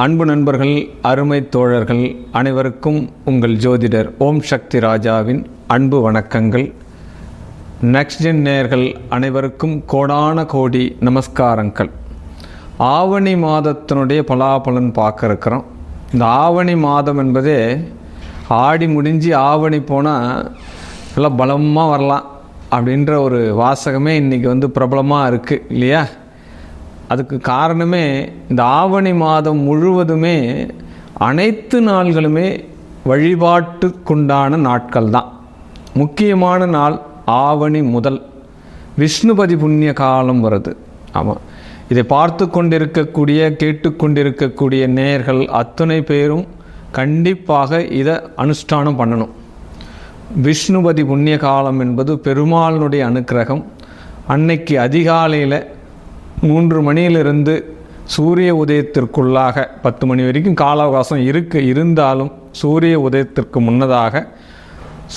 அன்பு நண்பர்கள், அருமை தோழர்கள் அனைவருக்கும் உங்கள் ஜோதிடர் ஓம் சக்தி ராஜாவின் அன்பு வணக்கங்கள். நெக்ஸ்ட் ஜென் நேயர்கள் அனைவருக்கும் கோடான கோடி நமஸ்காரங்கள். ஆவணி மாதத்தினுடைய பலாபலன் பார்க்க இருக்கிறோம். இந்த ஆவணி மாதம் என்பதே ஆடி முடிஞ்சு ஆவணி போனால் நல்லா பலமாக வரலாம் அப்படின்ற ஒரு வாசகமே இன்றைக்கி பிரபலமாக இருக்குது இல்லையா? அதுக்கு காரணமே இந்த ஆவணி மாதம் முழுவதுமே அனைத்து நாள்களுமே வழிபாட்டுக்குண்டான நாட்கள் தான். முக்கியமான நாள் ஆவணி முதல் விஷ்ணுபதி புண்ணிய காலம் வருது. ஆமாம், இதை பார்த்து கொண்டிருக்கக்கூடிய கேட்டுக்கொண்டிருக்கக்கூடிய நேயர்கள் அத்தனை பேரும் கண்டிப்பாக இதை அனுஷ்டானம் பண்ணணும். விஷ்ணுபதி புண்ணிய காலம் என்பது பெருமாளினுடைய அனுக்கிரகம். அன்னைக்கு அதிகாலையில் 3 மணியிலிருந்து சூரிய உதயத்திற்குள்ளாக 10 மணி வரைக்கும் கால அவகாசம் இருந்தாலும் சூரிய உதயத்திற்கு முன்னதாக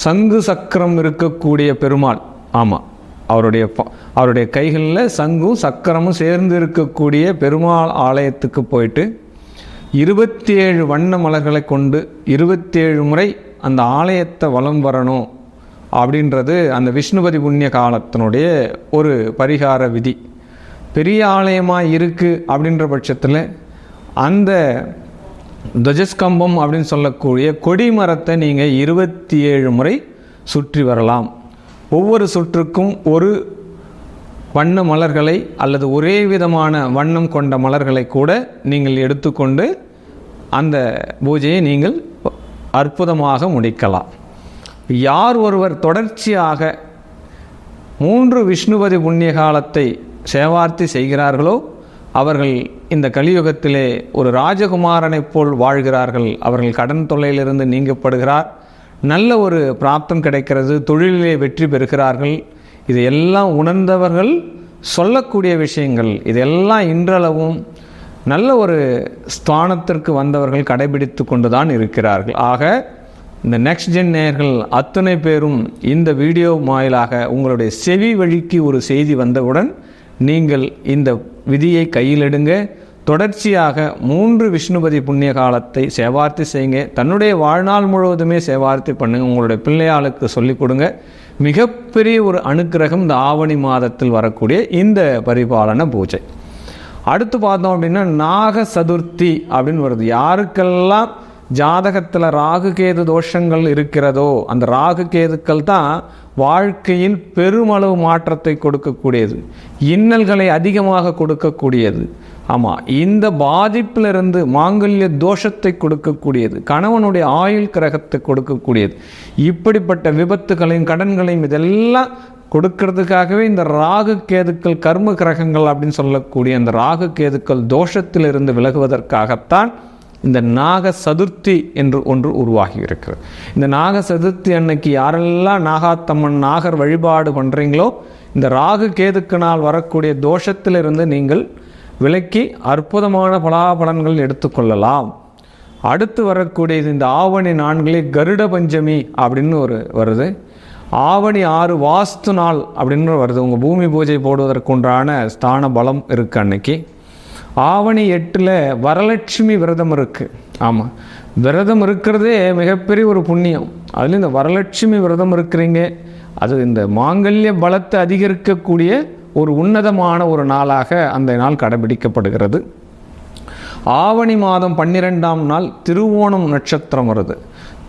சங்கு சக்கரம் இருக்கக்கூடிய பெருமாள், ஆமாம், அவருடைய கைகளில் சங்கும் சக்கரமும் சேர்ந்து இருக்கக்கூடிய பெருமாள் ஆலயத்துக்கு போயிட்டு 27 வண்ண மலர்களை கொண்டு 27 முறை அந்த ஆலயத்தை வலம் வரணும் அப்படின்றது அந்த விஷ்ணுபதி புண்ணிய காலத்தினுடைய ஒரு பரிகார விதி. பெரிய ஆலயமாக இருக்குது அப்படின்ற பட்சத்தில் அந்த துவஜஸ்கம்பம் அப்படின்னு சொல்லக்கூடிய கொடிமரத்தை நீங்கள் 27 முறை சுற்றி வரலாம். ஒவ்வொரு சுற்றுக்கும் ஒரு வண்ண மலர்களை அல்லது ஒரே விதமான வண்ணம் கொண்ட மலர்களை கூட நீங்கள் எடுத்துக்கொண்டு அந்த பூஜையை நீங்கள் அற்புதமாக முடிக்கலாம். யார் ஒருவர் தொடர்ச்சியாக 3 விஷ்ணுபதி புண்ணிய காலத்தை சேவார்த்தி செய்கிறார்களோ அவர்கள் இந்த கலியுகத்திலே ஒரு ராஜகுமாரனைப் போல் வாழ்கிறார்கள். அவர்கள் கடன் தொல்லையிலிருந்து நீங்கப்படுகிறார், நல்ல ஒரு பிராப்தம் கிடைக்கிறது, தொழிலிலே வெற்றி பெறுகிறார்கள். இதையெல்லாம் உணர்ந்தவர்கள் சொல்லக்கூடிய விஷயங்கள். இதெல்லாம் இன்றளவும் நல்ல ஒரு ஸ்தானத்திற்கு வந்தவர்கள் கடைபிடித்து கொண்டு தான் இருக்கிறார்கள். ஆக இந்த நெக்ஸ்ட் ஜென் நேயர்கள் அத்தனை பேரும் இந்த வீடியோ வாயிலாக உங்களுடைய செவி வழிக்கு ஒரு செய்தி வந்தவுடன் நீங்கள் இந்த விதியை கையில் எடுங்க. தொடர்ச்சியாக 3 விஷ்ணுபதி புண்ணிய காலத்தை சேவார்த்தி செய்யுங்க. தன்னுடைய வாழ்நாள் முழுவதுமே சேவார்த்தி பண்ணுங்க. உங்களுடைய பிள்ளையாளுக்கு சொல்லிக் கொடுங்க. மிகப்பெரிய ஒரு அனுக்கிரகம் இந்த ஆவணி மாதத்தில் வரக்கூடிய இந்த பரிபாலன பூஜை. அடுத்து பார்த்தோம் அப்படின்னா நாக சதுர்த்தி அப்படின்னு வருது. யாருக்கெல்லாம் ஜாதகத்தில் ராகு கேது தோஷங்கள் இருக்கிறதோ அந்த ராகு கேதுக்கள் தான் வாழ்க்கையில் பெருமளவு மாற்றத்தை கொடுக்கக்கூடியது, இன்னல்களை அதிகமாக கொடுக்கக்கூடியது. ஆமாம், இந்த பாதிப்பிலிருந்து மாங்கல்ய தோஷத்தை கொடுக்கக்கூடியது, கணவனுடைய ஆயுள் கிரகத்தை கொடுக்கக்கூடியது. இப்படிப்பட்ட விபத்துகளையும் கடன்களையும் இதெல்லாம் கொடுக்கறதுக்காகவே இந்த ராகு கேதுக்கள் கர்ம கிரகங்கள் அப்படின்னு சொல்லக்கூடிய அந்த ராகு கேதுக்கள் தோஷத்திலிருந்து விலகுவதற்காகத்தான் இந்த நாக சதுர்த்தி என்று ஒன்று உருவாகி இருக்கிறது. இந்த நாக சதுர்த்தி அன்னைக்கு யாரெல்லாம் நாகாத்தம்மன் நாகர் வழிபாடு பண்ணுறீங்களோ இந்த ராகு கேதுக்கினால் வரக்கூடிய தோஷத்திலிருந்து நீங்கள் விலக்கி அற்புதமான பலாபலன்கள் எடுத்துக்கொள்ளலாம். அடுத்து வரக்கூடியது இந்த ஆவணி 4 கருட பஞ்சமி அப்படின்னு ஒரு வருது. ஆவணி 6 வாஸ்து நாள் அப்படின்னு வருது. உங்கள் பூமி பூஜை போடுவதற்குண்டான ஸ்தான பலம் இருக்குது அன்னைக்கு. ஆவணி 8 வரலட்சுமி விரதம் இருக்குது. ஆமாம், விரதம் இருக்கிறதே மிகப்பெரிய ஒரு புண்ணியம். அதில் இந்த வரலட்சுமி விரதம் இருக்கிறீங்க, அது இந்த மாங்கல்ய பலத்தை அதிகரிக்கக்கூடிய ஒரு உன்னதமான ஒரு நாளாக அந்த நாள் கடைபிடிக்கப்படுகிறது. ஆவணி மாதம் 12ஆம் நாள் திருவோணம் நட்சத்திரம் வருது.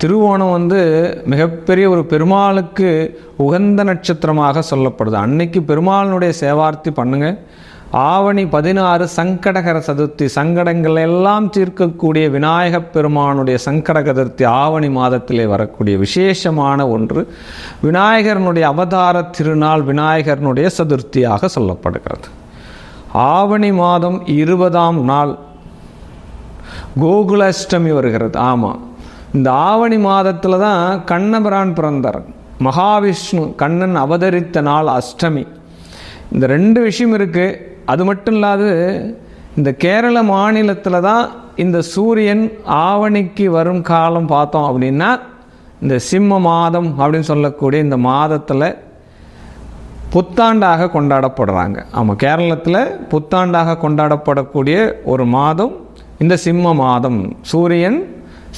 திருவோணம் மிகப்பெரிய ஒரு பெருமாளுக்கு உகந்த நட்சத்திரமாக சொல்லப்படுது. அன்னைக்கு பெருமாளினுடைய சேவார்த்தி பண்ணுங்க. ஆவணி 16 சங்கடகர சதுர்த்தி, சங்கடங்கள் எல்லாம் தீர்க்கக்கூடிய விநாயகப் பெருமானுடைய சங்கடகர சதுர்த்தி ஆவணி மாதத்திலே வரக்கூடிய விசேஷமான ஒன்று. விநாயகரனுடைய அவதார திருநாள் விநாயகரனுடைய சதுர்த்தியாக சொல்லப்படுகிறது. ஆவணி மாதம் 20ஆம் நாள் கோகுலாஷ்டமி வருகிறது. ஆமாம், இந்த ஆவணி மாதத்தில் தான் கண்ணபிரான் பிறந்தார். மகாவிஷ்ணு கண்ணன் அவதரித்த நாள் அஷ்டமி. இந்த 2 விஷயம் இருக்குது. அது மட்டும் இல்லாது இந்த கேரள மாநிலத்தில் தான் இந்த சூரியன் ஆவணிக்கு வரும் காலம் பார்த்தோம் அப்படின்னா இந்த சிம்ம மாதம் அப்படின்னு சொல்லக்கூடிய இந்த மாதத்தில் புத்தாண்டாக கொண்டாடப்படுறாங்க. ஆமாம், கேரளத்தில் புத்தாண்டாக கொண்டாடப்படக்கூடிய ஒரு மாதம் இந்த சிம்ம மாதம், சூரியன்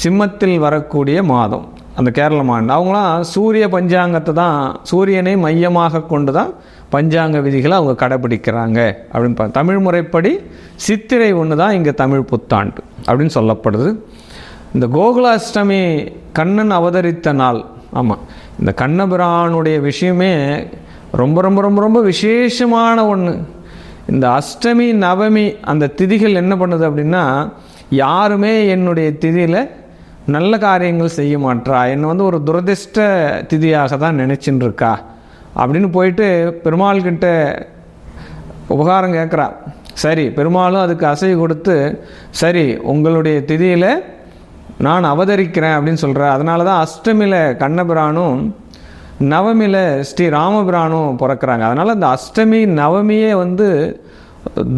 சிம்மத்தில் வரக்கூடிய மாதம், அந்த கேரள மாநிலம். அவங்களாம் சூரிய பஞ்சாங்கத்தை தான், சூரியனை மையமாக கொண்டு தான் பஞ்சாங்க விதிகளை அவங்க கடைபிடிக்கிறாங்க அப்படின்னு தமிழ் முறைப்படி சித்திரை ஒன்று தான் இங்கே தமிழ் புத்தாண்டு அப்படின்னு சொல்லப்படுது. இந்த கோகுலாஷ்டமி கண்ணன் அவதரித்த நாள். ஆமாம், இந்த கண்ணபிரானுடைய விஷயமே ரொம்ப ரொம்ப ரொம்ப ரொம்ப விசேஷமான ஒன்று. இந்த அஷ்டமி நவமி அந்த திதிகள் என்ன பண்ணுது அப்படின்னா, யாருமே என்னுடைய திதியில் நல்ல காரியங்கள் செய்ய மாட்டா, என்னை ஒரு துரதிர்ஷ்ட திதியாக தான் நினச்சின்னு இருக்கா அப்படின்னு போயிட்டு பெருமாள்கிட்ட உபகாரம் கேட்குறா. சரி, பெருமாளும் அதுக்கு அசை கொடுத்து, சரி உங்களுடைய திதியில் நான் அவதரிக்கிறேன் அப்படின்னு சொல்கிறேன். அதனால தான் அஷ்டமியில் கண்ணபிரானும் நவமியில் ஸ்ரீ ராமபிரானும் பிறக்கிறாங்க. அதனால் அந்த அஷ்டமி நவமியே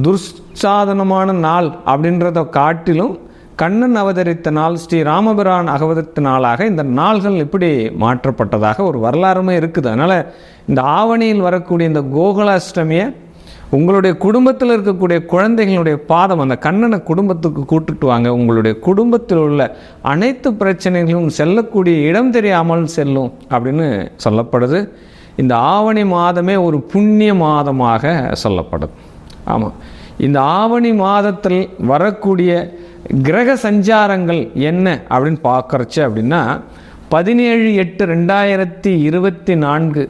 துர்சாதனமான நாள் அப்படின்றத காட்டிலும் கண்ணன் அவதரித்த நாள், ஸ்ரீ ராமபிரான் அவதரித்த நாளாக இந்த நாள்கள் இப்படி மாற்றப்பட்டதாக ஒரு வரலாறுமே இருக்குது. அதனால் இந்த ஆவணியில் வரக்கூடிய இந்த கோகுலாஷ்டமியை உங்களுடைய குடும்பத்தில் இருக்கக்கூடிய குழந்தைகளுடைய பாதம், அந்த கண்ணனை குடும்பத்துக்கு கூட்டுட்டு வாங்க. உங்களுடைய குடும்பத்தில் உள்ள அனைத்து பிரச்சனைகளும் செல்லக்கூடிய இடம் தெரியாமல் செல்லும் அப்படின்னு சொல்லப்படுது. இந்த ஆவணி மாதமே ஒரு புண்ணிய மாதமாக சொல்லப்படுது. ஆமாம், இந்த ஆவணி மாதத்தில் வரக்கூடிய கிரக சஞ்சாரங்கள் என்ன அப்படின்னு பார்க்குறச்சு அப்படின்னா, 17/8/2024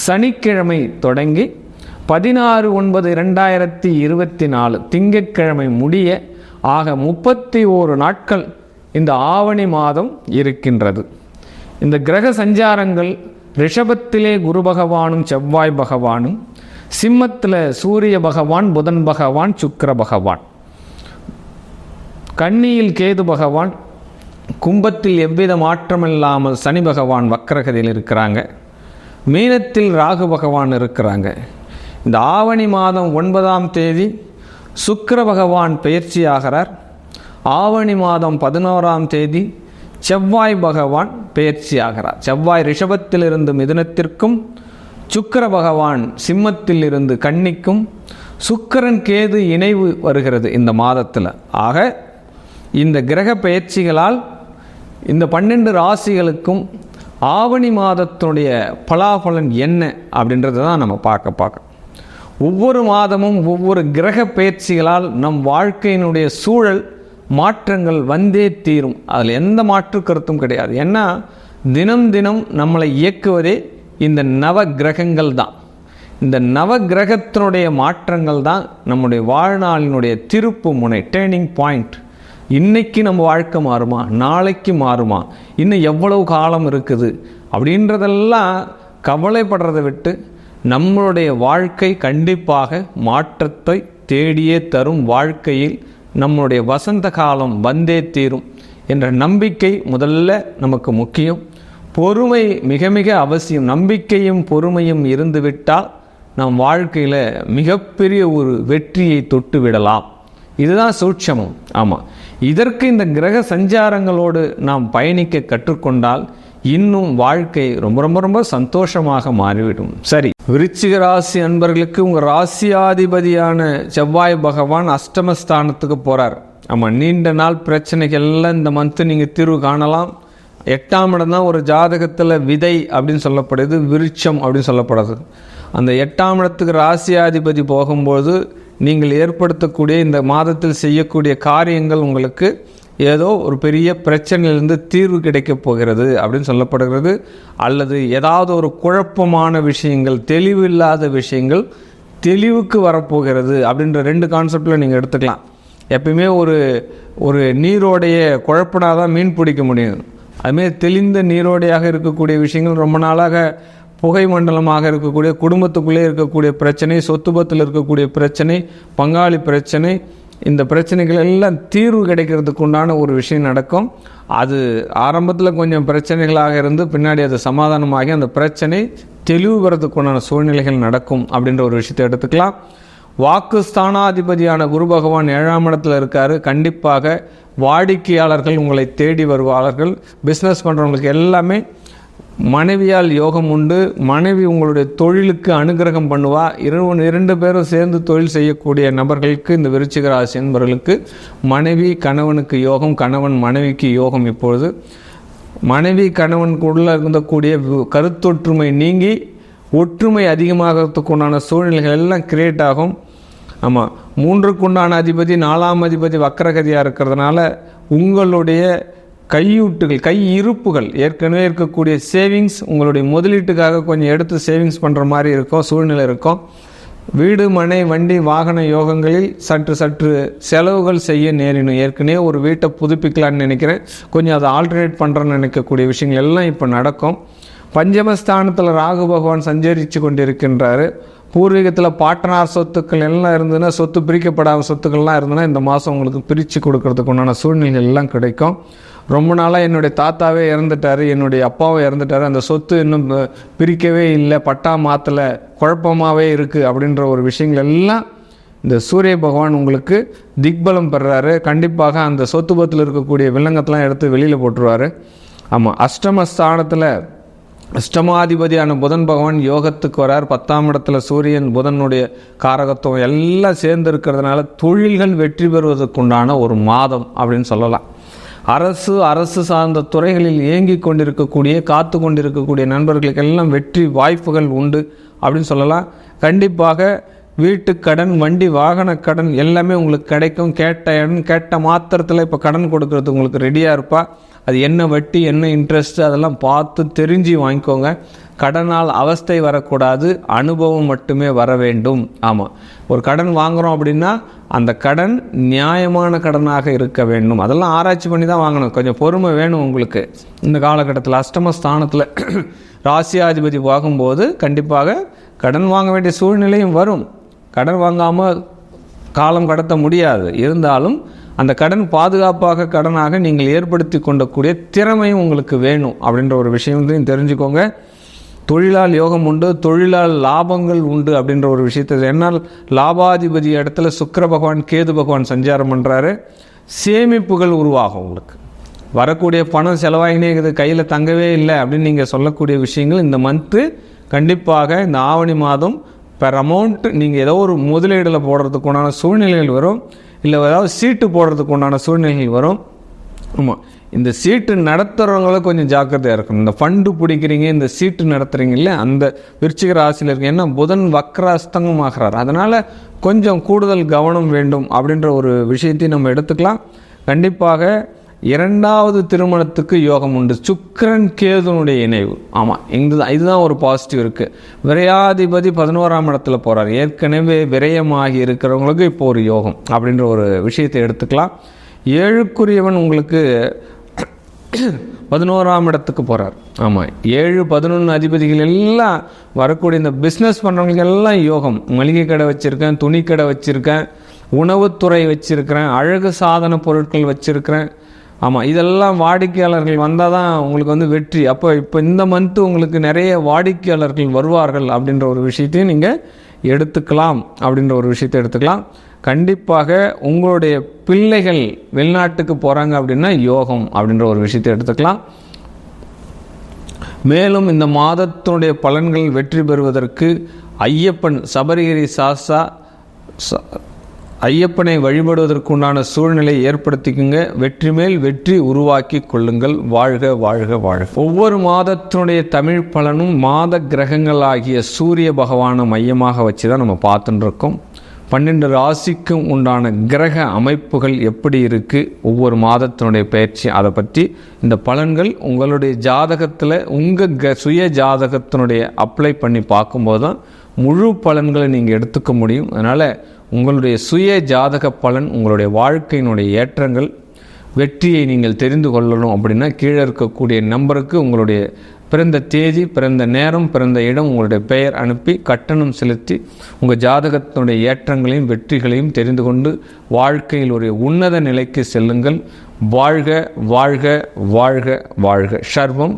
சனிக்கிழமை தொடங்கி 16/9/2024 திங்கட்கிழமை முடிய ஆக 31 நாட்கள் இந்த ஆவணி மாதம் இருக்கின்றது. இந்த கிரக சஞ்சாரங்கள் ரிஷபத்திலே குரு பகவானும் செவ்வாய் பகவானும், சிம்மத்தில் சூரிய பகவான், புதன் பகவான், சுக்கிர பகவான், கன்னியில் கேது பகவான், கும்பத்தில் எவ்வித மாற்றமில்லாமல் சனி பகவான் வக்ரகதியில் இருக்கிறாங்க, மீனத்தில் ராகு பகவான் இருக்கிறாங்க. இந்த ஆவணி மாதம் 9ஆம் தேதி சுக்கிர பகவான் பெயர்ச்சியாகிறார். ஆவணி மாதம் 11ஆம் தேதி செவ்வாய் பகவான் பெயர்ச்சியாகிறார். செவ்வாய் ரிஷபத்திலிருந்து மிதுனத்திற்கும், சுக்கிர பகவான் சிம்மத்தில் இருந்து கன்னிக்கும், சுக்கிரன் கேது இணைவு வருகிறது இந்த மாதத்தில். ஆக இந்த கிரக பெயர்ச்சிகளால் இந்த 12 ராசிகளுக்கும் ஆவணி மாதத்தினுடைய பலாபலன் என்ன அப்படின்றத தான் நம்ம பார்க்க ஒவ்வொரு மாதமும் ஒவ்வொரு கிரக பெயர்ச்சிகளால் நம் வாழ்க்கையினுடைய சூழல் மாற்றங்கள் வந்தே தீரும். அதில் எந்த மாற்று கருத்தும் கிடையாது. ஏன்னா தினம் தினம் நம்மளை இயக்குவதே இந்த நவ கிரகங்கள் தான். இந்த நவ கிரகத்தினுடைய மாற்றங்கள் தான் நம்முடைய வாழ்நாளினுடைய திருப்பு முனை, டேர்னிங் பாயிண்ட். இன்னைக்கு நம்ம வாழ்க்கை மாறுமா, நாளைக்கு மாறுமா, இன்னும் எவ்வளவு காலம் இருக்குது அப்படின்றதெல்லாம் கவலைப்படுறதை விட்டு நம்மளுடைய வாழ்க்கை கண்டிப்பாக மாற்றத்தை தேடியே தரும். வாழ்க்கையில் நம்மளுடைய வசந்த காலம் வந்தே தீரும் என்ற நம்பிக்கை முதல்ல நமக்கு முக்கியம். பொறுமை மிக மிக அவசியம். நம்பிக்கையும் பொறுமையும் இருந்துவிட்டால் நம் வாழ்க்கையில் மிகப்பெரிய ஒரு வெற்றியை தொட்டு விடலாம். இதுதான் சூட்சமம். ஆமாம், இதற்கு இந்த கிரக சஞ்சாரங்களோடு நாம் பயணிக்க கற்றுக்கொண்டால் இன்னும் வாழ்க்கை ரொம்ப ரொம்ப ரொம்ப சந்தோஷமாக மாறிவிடும். சரி, விருச்சிக ராசி அன்பர்களுக்கு உங்கள் ராசியாதிபதியான செவ்வாய் பகவான் அஷ்டமஸ்தானத்துக்கு போகிறார். ஆமாம், நீண்ட நாள் பிரச்சனைகள் எல்லாம் இந்த மந்த்து நீங்கள் தீர்வு காணலாம். 8ஆம் இடம் தான் ஒரு ஜாதகத்தில் விதை அப்படின்னு சொல்லப்படுது, விருட்சம் அப்படின்னு சொல்லப்படுது. அந்த 8ஆம் இடத்துக்கு ராசியாதிபதி போகும்போது நீங்கள் ஏற்படுத்தக்கூடிய இந்த மாதத்தில் செய்யக்கூடிய காரியங்கள் உங்களுக்கு ஏதோ ஒரு பெரிய பிரச்சனையிலிருந்து தீர்வு கிடைக்கப் போகிறது அப்படின்னு சொல்லப்படுகிறது. அல்லது ஏதாவது ஒரு குழப்பமான விஷயங்கள், தெளிவில்லாத விஷயங்கள் தெளிவுக்கு வரப்போகிறது அப்படின்ற 2 கான்செப்டில் நீங்கள் எடுத்துக்கலாம். எப்பயுமே ஒரு நீரோடைய குழப்பனாதான் மீன் பிடிக்க முடியும். அதுமாரி தெளிந்த நீரோடையாக இருக்கக்கூடிய விஷயங்கள், ரொம்ப நாளாக புகை மண்டலமாக இருக்கக்கூடிய குடும்பத்துக்குள்ளே இருக்கக்கூடிய பிரச்சனை, சொத்துபத்தில் இருக்கக்கூடிய பிரச்சனை, பங்காளி பிரச்சனை, இந்த பிரச்சனைகள் எல்லாம் தீர்வு கிடைக்கிறதுக்கு உண்டான ஒரு விஷயம் நடக்கும். அது ஆரம்பத்தில் கொஞ்சம் பிரச்சனைகளாக இருந்து பின்னாடி அது சமாதானமாகி அந்த பிரச்சனை தெளிவு பெறதுக்கு உண்டான சூழ்நிலைகள் நடக்கும் அப்படின்ற ஒரு விஷயத்தை எடுத்துக்கலாம். வாக்கு ஸ்தானாதிபதியான குரு பகவான் 7ஆம் இடத்துல இருக்காரு. கண்டிப்பாக வாடிக்கையாளர்கள் உங்களை தேடி வருவார்கள். பிஸ்னஸ் பண்ணுறவங்களுக்கு எல்லாமே மனைவியால் யோகம் உண்டு. மனைவி உங்களுடைய தொழிலுக்கு அனுகிரகம் பண்ணுவா. இரண்டு பேரும் சேர்ந்து தொழில் செய்யக்கூடிய நபர்களுக்கு, இந்த விருச்சிக ராசி என்பவர்களுக்கு மனைவி கணவனுக்கு யோகம், கணவன் மனைவிக்கு யோகம். இப்பொழுது மனைவி கணவனுக்குள்ள இருந்தக்கூடிய கருத்தொற்றுமை நீங்கி ஒற்றுமை அதிகமாகிறதுக்கு உண்டான சூழ்நிலைகள் எல்லாம் கிரியேட் ஆகும். ஆமாம், 3க்கு உண்டான அதிபதி 4ஆம் அதிபதி வக்கரகதியாக இருக்கிறதுனால உங்களுடைய கையூட்டுகள், கை இருப்புகள், ஏற்கனவே இருக்கக்கூடிய சேவிங்ஸ், உங்களுடைய முதலீட்டுக்காக கொஞ்சம் எடுத்து சேவிங்ஸ் பண்ணுற மாதிரி இருக்கும், சூழ்நிலை இருக்கும். வீடு மனை வண்டி வாகன யோகங்களில் சற்று செலவுகள் செய்ய நேரிடும். ஏற்கனவே ஒரு வீட்டை புதுப்பிக்கலான்னு நினைக்கிறேன், கொஞ்சம் அதை ஆல்டர்னேட் பண்ணுறேன்னு நினைக்கக்கூடிய விஷயங்கள் எல்லாம் இப்போ நடக்கும். பஞ்சமஸ்தானத்தில் ராகு பகவான் சஞ்சரித்து கொண்டிருக்கின்றாரு. பூர்வீகத்தில் பாட்டனார் சொத்துக்கள் எல்லாம் இருந்ததுன்னா, சொத்து பிரிக்கப்படாத சொத்துக்கள்லாம் இருந்ததுன்னா இந்த மாதம் உங்களுக்கு பிரித்து கொடுக்கறதுக்கு உண்டான சூழ்நிலைகள் எல்லாம் கிடைக்கும். ரொம்ப நாளாக என்னுடைய தாத்தாவே இறந்துட்டார், என்னுடைய அப்பாவும் இறந்துட்டார், அந்த சொத்து இன்னும் பிரிக்கவே இல்லை, பட்டா மாற்றலை, குழப்பமாகவே இருக்குது அப்படின்ற ஒரு விஷயங்கள் எல்லாம் இந்த சூரிய பகவான் உங்களுக்கு திக்பலம் பெறுறாரு. கண்டிப்பாக அந்த சொத்து பத்தில் இருக்கக்கூடிய வில்லங்கத்தெல்லாம் எடுத்து வெளியில் போட்டுருவார். ஆமாம், அஷ்டமஸ்தானத்தில் அஷ்டமாதிபதியான புதன் பகவான் யோகத்துக்கு வரார். 10ஆம் இடத்துல சூரியன் புதனுடைய காரகத்துவம் எல்லாம் சேர்ந்து இருக்கிறதுனால தொழில்கள் வெற்றி பெறுவதற்குண்டான ஒரு மாதம் அப்படின்னு சொல்லலாம். அரசு சார்ந்த துறைகளில் இயங்கி கொண்டிருக்கக்கூடிய காத்து கொண்டிருக்கக்கூடிய நண்பர்களுக்கெல்லாம் வெற்றி வாய்ப்புகள் உண்டு அப்படின்னு சொல்லலாம். கண்டிப்பாக வீட்டு கடன், வண்டி வாகன கடன் எல்லாமே உங்களுக்கு கிடைக்கும். கேட்ட மாத்திரத்தில் இப்போ கடன் கொடுக்கறதுக்கு உங்களுக்கு ரெடியாக இருப்பா. அது என்ன வட்டி, என்ன இன்ட்ரெஸ்ட்டு, அதெல்லாம் பார்த்து தெரிஞ்சு வாங்கிக்கோங்க. கடனால் அவஸ்தை வரக்கூடாது, அனுபவம் மட்டுமே வர வேண்டும். ஆமாம், ஒரு கடன் வாங்குகிறோம் அப்படின்னா அந்த கடன் நியாயமான கடனாக இருக்க வேண்டும். அதெல்லாம் ஆராய்ச்சி பண்ணி தான் வாங்கணும். கொஞ்சம் பொறுமை வேணும் உங்களுக்கு இந்த காலகட்டத்தில். அஷ்டமஸ்தானத்தில் ராசியாதிபதி வாங்கும்போது கண்டிப்பாக கடன் வாங்க வேண்டிய சூழ்நிலையும் வரும். கடன் வாங்காமல் காலம் கடத்த முடியாது. இருந்தாலும் அந்த கடன் பாதுகாப்பாக கடனாக நீங்கள் ஏற்படுத்தி கொண்டக்கூடிய திறமையும் உங்களுக்கு வேணும் அப்படின்ற ஒரு விஷயத்தையும் தெரிஞ்சுக்கோங்க. தொழிலால் யோகம் உண்டு, தொழிலால் லாபங்கள் உண்டு அப்படின்ற ஒரு விஷயத்தை, என்னால் லாபாதிபதி இடத்துல சுக்கிர பகவான் கேது பகவான் சஞ்சாரம் பண்ணுறாரு. சேமிப்புகள் உருவாகும். உங்களுக்கு வரக்கூடிய பணம் செலவாகினே இருக்குது, கையில் தங்கவே இல்லை அப்படின்னு நீங்கள் சொல்லக்கூடிய விஷயங்கள் இந்த மந்த்து கண்டிப்பாக இந்த ஆவணி மாதம் பெர் அமௌண்ட் நீங்கள் ஏதோ ஒரு முதலீடில் போடுறதுக்கு உண்டான சூழ்நிலைகள் வரும். இல்லை ஏதாவது சீட்டு போடுறதுக்கு உண்டான சூழ்நிலைகள் வரும். ஆமாம், இந்த சீட்டு நடத்துகிறவங்களும் கொஞ்சம் ஜாக்கிரதையாக இருக்கணும். இந்த ஃபண்டு பிடிக்கிறீங்க, இந்த சீட்டு நடத்துகிறீங்க இல்லை, அந்த விருச்சிக ராசியில் இருக்கு. ஏன்னா புதன் வக்ராஸ்தங்கம் ஆகிறார். அதனால் கொஞ்சம் கூடுதல் கவனம் வேண்டும் அப்படின்ற ஒரு விஷயத்தையும் நம்ம எடுத்துக்கலாம். கண்டிப்பாக 2வது திருமணத்துக்கு யோகம் உண்டு. சுக்கிரன் கேதுனுடைய இணைவு. ஆமாம், இதுதான் ஒரு பாசிட்டிவ் இருக்குது. விரையாதிபதி 11ஆம் இடத்துல போகிறார். ஏற்கனவே விரயமாகி இருக்கிறவங்களுக்கு இப்போ ஒரு யோகம் அப்படின்ற ஒரு விஷயத்தை எடுத்துக்கலாம். 7க்குரியவன் உங்களுக்கு 11ஆம் இடத்துக்கு போகிறார். ஆமாம், 7, 11 அதிபதிகள் எல்லாம் வரக்கூடிய இந்த பிஸ்னஸ் பண்ணுறவங்களுக்கு எல்லாம் யோகம். மளிகை கடை வச்சுருக்கேன், துணி கடை வச்சுருக்கேன், உணவுத்துறை வச்சுருக்கிறேன், அழகு சாதன பொருட்கள் வச்சுருக்கிறேன். ஆமாம், இதெல்லாம் வாடிக்கையாளர்கள் வந்தால் தான் உங்களுக்கு வெற்றி. இப்போ இந்த மந்த்து உங்களுக்கு நிறைய வாடிக்கையாளர்கள் வருவார்கள் அப்படின்ற ஒரு விஷயத்தையும் நீங்கள் எடுத்துக்கலாம் அப்படின்ற ஒரு விஷயத்தை எடுத்துக்கலாம். கண்டிப்பாக உங்களுடைய பிள்ளைகள் வெளிநாட்டுக்கு போகிறாங்க அப்படின்னா யோகம் அப்படின்ற ஒரு விஷயத்தை எடுத்துக்கலாம். மேலும் இந்த மாதத்தினுடைய பலன்கள் வெற்றி பெறுவதற்கு ஐயப்பன் சபரிகிரி சாஸ்தா ஐயப்பனை வழிபடுவதற்குண்டான சூழ்நிலை ஏற்படுத்திக்குங்க. வெற்றி மேல் வெற்றி உருவாக்கி கொள்ளுங்கள். வாழ்க வாழ்க வாழ்க. ஒவ்வொரு மாதத்தினுடைய தமிழ் பலனும் மாத கிரகங்கள் ஆகிய சூரிய பகவானை மையமாக வச்சு தான் நம்ம பார்த்துட்டு இருக்கோம். 12 ராசிக்கும் உண்டான கிரக அமைப்புகள் எப்படி இருக்குது, ஒவ்வொரு மாதத்தினுடைய பயிற்சி, அதை பற்றி இந்த பலன்கள் உங்களுடைய ஜாதகத்தில் உங்கள் சுய ஜாதகத்தினுடைய அப்ளை பண்ணி பார்க்கும்போது தான் முழு பலன்களை நீங்கள் எடுத்துக்க முடியும். அதனால் உங்களுடைய சுய ஜாதக பலன், உங்களுடைய வாழ்க்கையினுடைய ஏற்றங்கள், வெற்றியை நீங்கள் தெரிந்து கொள்ளணும் அப்படின்னா கீழே இருக்கக்கூடிய நம்பருக்கு உங்களுடைய பிறந்த தேதி, பிறந்த நேரம், பிறந்த இடம், உங்களுடைய பெயர் அனுப்பி கட்டணம் செலுத்தி உங்கள் ஜாதகத்தினுடைய ஏற்றங்களையும் வெற்றிகளையும் தெரிந்து கொண்டு வாழ்க்கையில் ஒரு உன்னத நிலைக்கு செல்லுங்கள். வாழ்க வாழ்க வாழ்க வாழ்க. சர்வம்